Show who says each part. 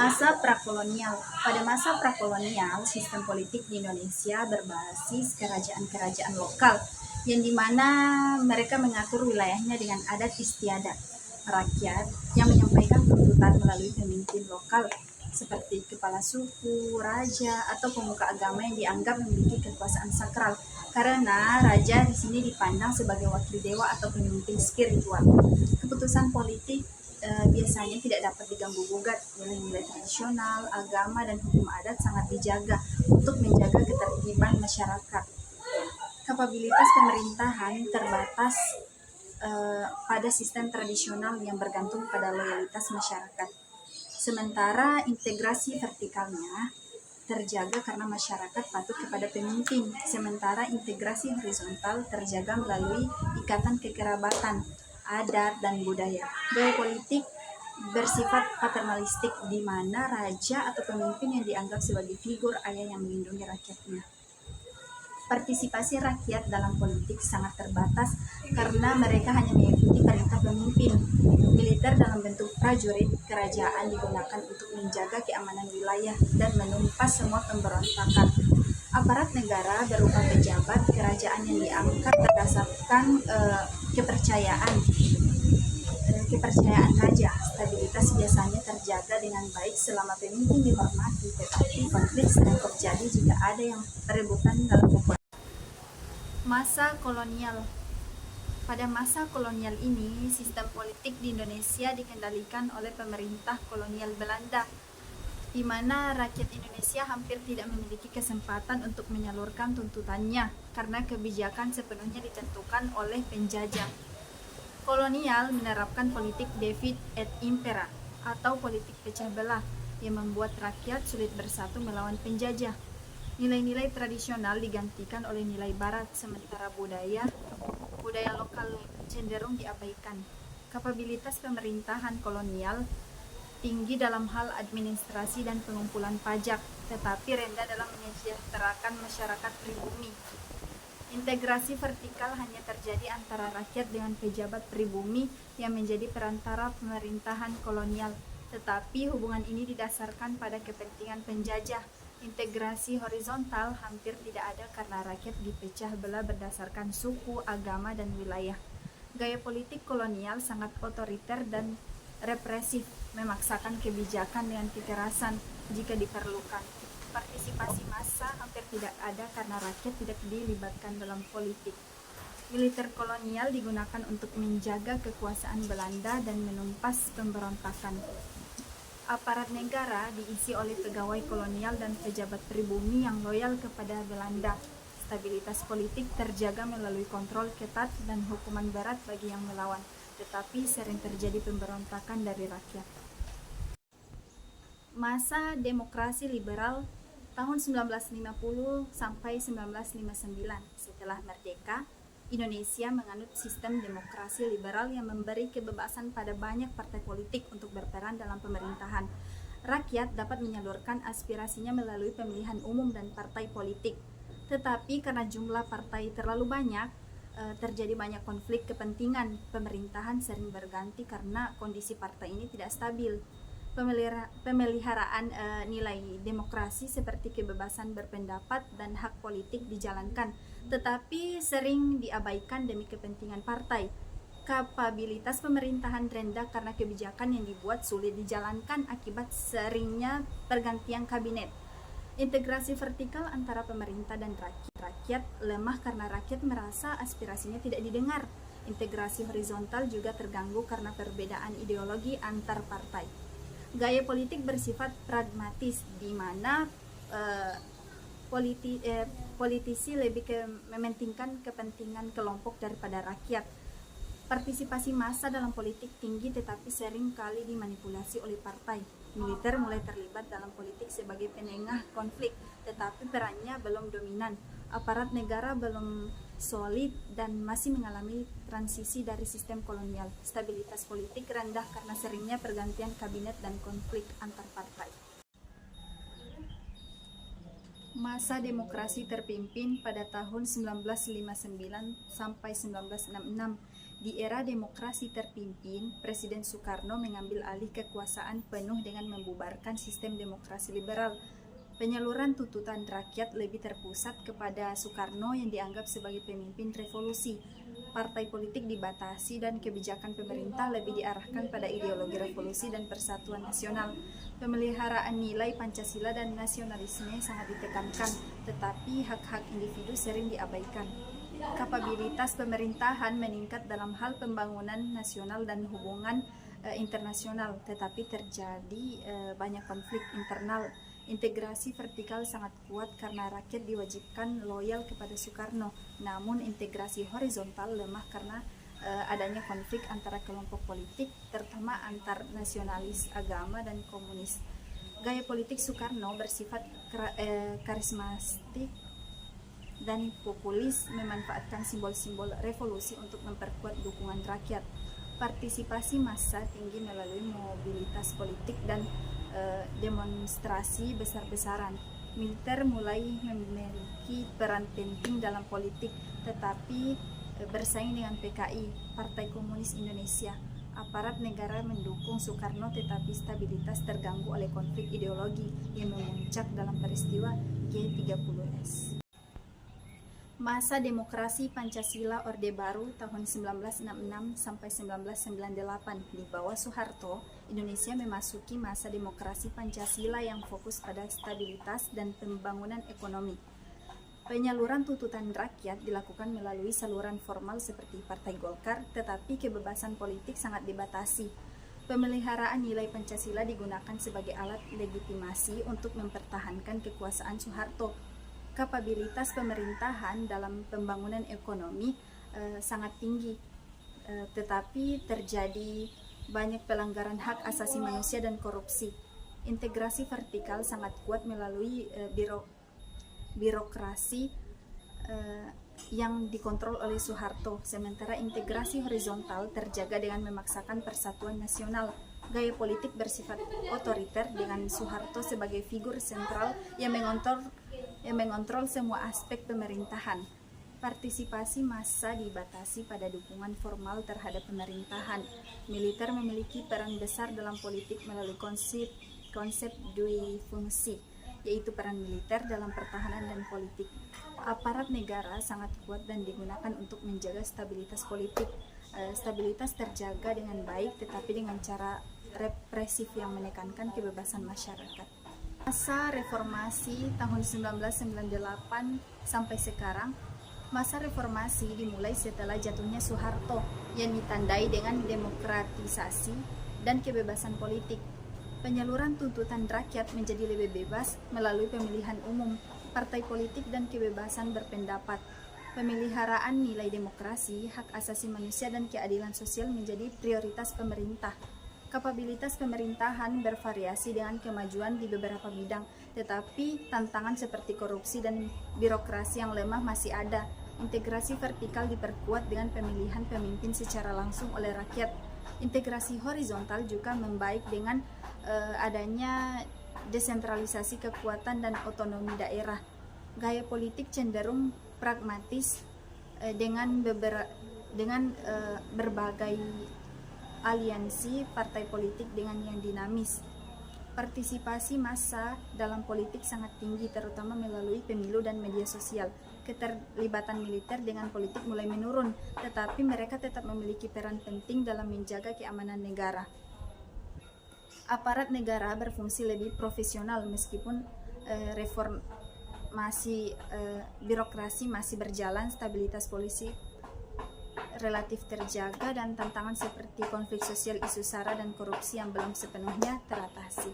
Speaker 1: Masa prakolonial. Pada masa prakolonial, sistem politik di Indonesia berbasis kerajaan-kerajaan lokal yang dimana mereka mengatur wilayahnya dengan adat istiadat. Rakyat yang menyampaikan tuntutan melalui pemimpin lokal seperti kepala suku, raja, atau pemuka agama yang dianggap memiliki kekuasaan sakral. Karena raja di sini dipandang sebagai wakil dewa atau pemimpin spiritual. Keputusan politik biasanya tidak dapat diganggu-gugat. Nilai-nilai tradisional, agama, dan hukum adat sangat dijaga untuk menjaga ketertiban masyarakat. Kapabilitas pemerintahan terbatas pada sistem tradisional yang bergantung pada loyalitas masyarakat. Sementara integrasi vertikalnya terjaga karena masyarakat patuh kepada pemimpin, sementara integrasi horizontal terjaga melalui ikatan kekerabatan, adat, dan budaya. Gaya politik bersifat paternalistik, di mana raja atau pemimpin yang dianggap sebagai figur ayah yang melindungi rakyatnya. Partisipasi rakyat dalam politik sangat terbatas karena mereka hanya mengikuti perintah pemimpin. Militer dalam bentuk prajurit kerajaan digunakan untuk menjaga keamanan wilayah dan menumpas semua pemberontakan. Aparat negara berupa pejabat kerajaan yang diangkat berdasarkan kepercayaan raja. Stabilitas biasanya terjaga dengan baik selama pemimpin dihormati, tetapi konflik sering terjadi jika ada yang perebutan dalam kekuasaan. Masa kolonial. Pada masa kolonial ini, sistem politik di Indonesia dikendalikan oleh pemerintah kolonial Belanda, di mana rakyat Indonesia hampir tidak memiliki kesempatan untuk menyalurkan tuntutannya karena kebijakan sepenuhnya ditentukan oleh penjajah. Kolonial menerapkan politik divide et impera atau politik pecah belah yang membuat rakyat sulit bersatu melawan penjajah. Nilai-nilai tradisional digantikan oleh nilai barat, sementara budaya lokal cenderung diabaikan. Kapabilitas pemerintahan kolonial tinggi dalam hal administrasi dan pengumpulan pajak, tetapi rendah dalam menyejahterakan masyarakat pribumi. Integrasi vertikal hanya terjadi antara rakyat dengan pejabat pribumi yang menjadi perantara pemerintahan kolonial, tetapi hubungan ini didasarkan pada kepentingan penjajah. Integrasi horizontal hampir tidak ada karena rakyat dipecah belah berdasarkan suku, agama, dan wilayah. Gaya politik kolonial sangat otoriter dan represif, memaksakan kebijakan dengan kekerasan jika diperlukan. Partisipasi massa hampir tidak ada karena rakyat tidak dilibatkan dalam politik. Militer kolonial digunakan untuk menjaga kekuasaan Belanda dan menumpas pemberontakan. Aparat negara diisi oleh pegawai kolonial dan pejabat pribumi yang loyal kepada Belanda. Stabilitas politik terjaga melalui kontrol ketat dan hukuman berat bagi yang melawan, tetapi sering terjadi pemberontakan dari rakyat. Masa demokrasi liberal tahun 1950 sampai 1959. Setelah merdeka, Indonesia menganut sistem demokrasi liberal yang memberi kebebasan pada banyak partai politik untuk berperan dalam pemerintahan. Rakyat dapat menyalurkan aspirasinya melalui pemilihan umum dan partai politik. Tetapi karena jumlah partai terlalu banyak, terjadi banyak konflik kepentingan. Pemerintahan sering berganti karena kondisi partai ini tidak stabil. Pemeliharaan nilai demokrasi seperti kebebasan berpendapat dan hak politik dijalankan, tetapi sering diabaikan demi kepentingan partai. Kapabilitas pemerintahan rendah karena kebijakan yang dibuat sulit dijalankan akibat seringnya pergantian kabinet. Integrasi vertikal antara pemerintah dan rakyat lemah karena rakyat merasa aspirasinya tidak didengar. Integrasi horizontal juga terganggu karena perbedaan ideologi antar partai. Gaya politik bersifat pragmatis, di mana politisi lebih mementingkan kepentingan kelompok daripada rakyat. Partisipasi massa dalam politik tinggi tetapi sering kali dimanipulasi oleh partai. Militer mulai terlibat dalam politik sebagai penengah konflik, tetapi perannya belum dominan. Aparat negara belum solid dan masih mengalami transisi dari sistem kolonial. Stabilitas politik rendah karena seringnya pergantian kabinet dan konflik antar partai. Masa demokrasi terpimpin pada tahun 1959 sampai 1966, Di era demokrasi terpimpin, Presiden Soekarno mengambil alih kekuasaan penuh dengan membubarkan sistem demokrasi liberal. Penyaluran tuntutan rakyat lebih terpusat kepada Soekarno yang dianggap sebagai pemimpin revolusi. Partai politik dibatasi dan kebijakan pemerintah lebih diarahkan pada ideologi revolusi dan persatuan nasional. Pemeliharaan nilai Pancasila dan nasionalisme sangat ditekankan, tetapi hak-hak individu sering diabaikan. Kapabilitas pemerintahan meningkat dalam hal pembangunan nasional dan hubungan internasional, tetapi terjadi banyak konflik internal. Integrasi vertikal sangat kuat karena rakyat diwajibkan loyal kepada Soekarno, namun integrasi horizontal lemah karena adanya konflik antara kelompok politik, terutama antar nasionalis, agama, dan komunis. Gaya politik Soekarno bersifat karismatik dan populis, memanfaatkan simbol-simbol revolusi untuk memperkuat dukungan rakyat. Partisipasi massa tinggi melalui mobilitas politik dan demonstrasi besar-besaran. Militer mulai memiliki peran penting dalam politik, tetapi bersaing dengan PKI, Partai Komunis Indonesia. Aparat negara mendukung Soekarno, tetapi stabilitas terganggu oleh konflik ideologi yang memuncak dalam peristiwa G30S. Masa demokrasi Pancasila Orde Baru tahun 1966 sampai 1998 di bawah Soeharto, Indonesia memasuki masa demokrasi Pancasila yang fokus pada stabilitas dan pembangunan ekonomi. Penyaluran tuntutan rakyat dilakukan melalui saluran formal seperti Partai Golkar, tetapi kebebasan politik sangat dibatasi. Pemeliharaan nilai Pancasila digunakan sebagai alat legitimasi untuk mempertahankan kekuasaan Soeharto. Kapabilitas pemerintahan dalam pembangunan ekonomi sangat tinggi, tetapi terjadi banyak pelanggaran hak asasi manusia dan korupsi. Integrasi vertikal sangat kuat melalui birokrasi yang dikontrol oleh Soeharto, sementara integrasi horizontal terjaga dengan memaksakan persatuan nasional. Gaya politik bersifat otoriter dengan Soeharto sebagai figur sentral yang mengontrol semua aspek pemerintahan. Partisipasi massa dibatasi pada dukungan formal terhadap pemerintahan. Militer memiliki peran besar dalam politik melalui konsep dui fungsi, yaitu peran militer dalam pertahanan dan politik. Aparat negara sangat kuat dan digunakan untuk menjaga stabilitas politik. Stabilitas terjaga dengan baik, tetapi dengan cara represif yang menekankan kebebasan masyarakat. Masa reformasi tahun 1998 sampai sekarang. Masa reformasi dimulai setelah jatuhnya Soeharto yang ditandai dengan demokratisasi dan kebebasan politik. Penyaluran tuntutan rakyat menjadi lebih bebas melalui pemilihan umum, partai politik, dan kebebasan berpendapat. Pemeliharaan nilai demokrasi, hak asasi manusia, dan keadilan sosial menjadi prioritas pemerintah. Kapabilitas pemerintahan bervariasi dengan kemajuan di beberapa bidang, tetapi tantangan seperti korupsi dan birokrasi yang lemah masih ada. Integrasi vertikal diperkuat dengan pemilihan pemimpin secara langsung oleh rakyat. Integrasi horizontal juga membaik dengan adanya desentralisasi kekuatan dan otonomi daerah. Gaya politik cenderung pragmatis dengan berbagai aliansi partai politik dengan yang dinamis. Partisipasi massa dalam politik sangat tinggi, terutama melalui pemilu dan media sosial. Keterlibatan militer dengan politik mulai menurun, tetapi mereka tetap memiliki peran penting dalam menjaga keamanan negara. Aparat negara berfungsi lebih profesional meskipun birokrasi masih berjalan, stabilitas polisi relatif terjaga, dan tantangan seperti konflik sosial, isu SARA, dan korupsi yang belum sepenuhnya teratasi.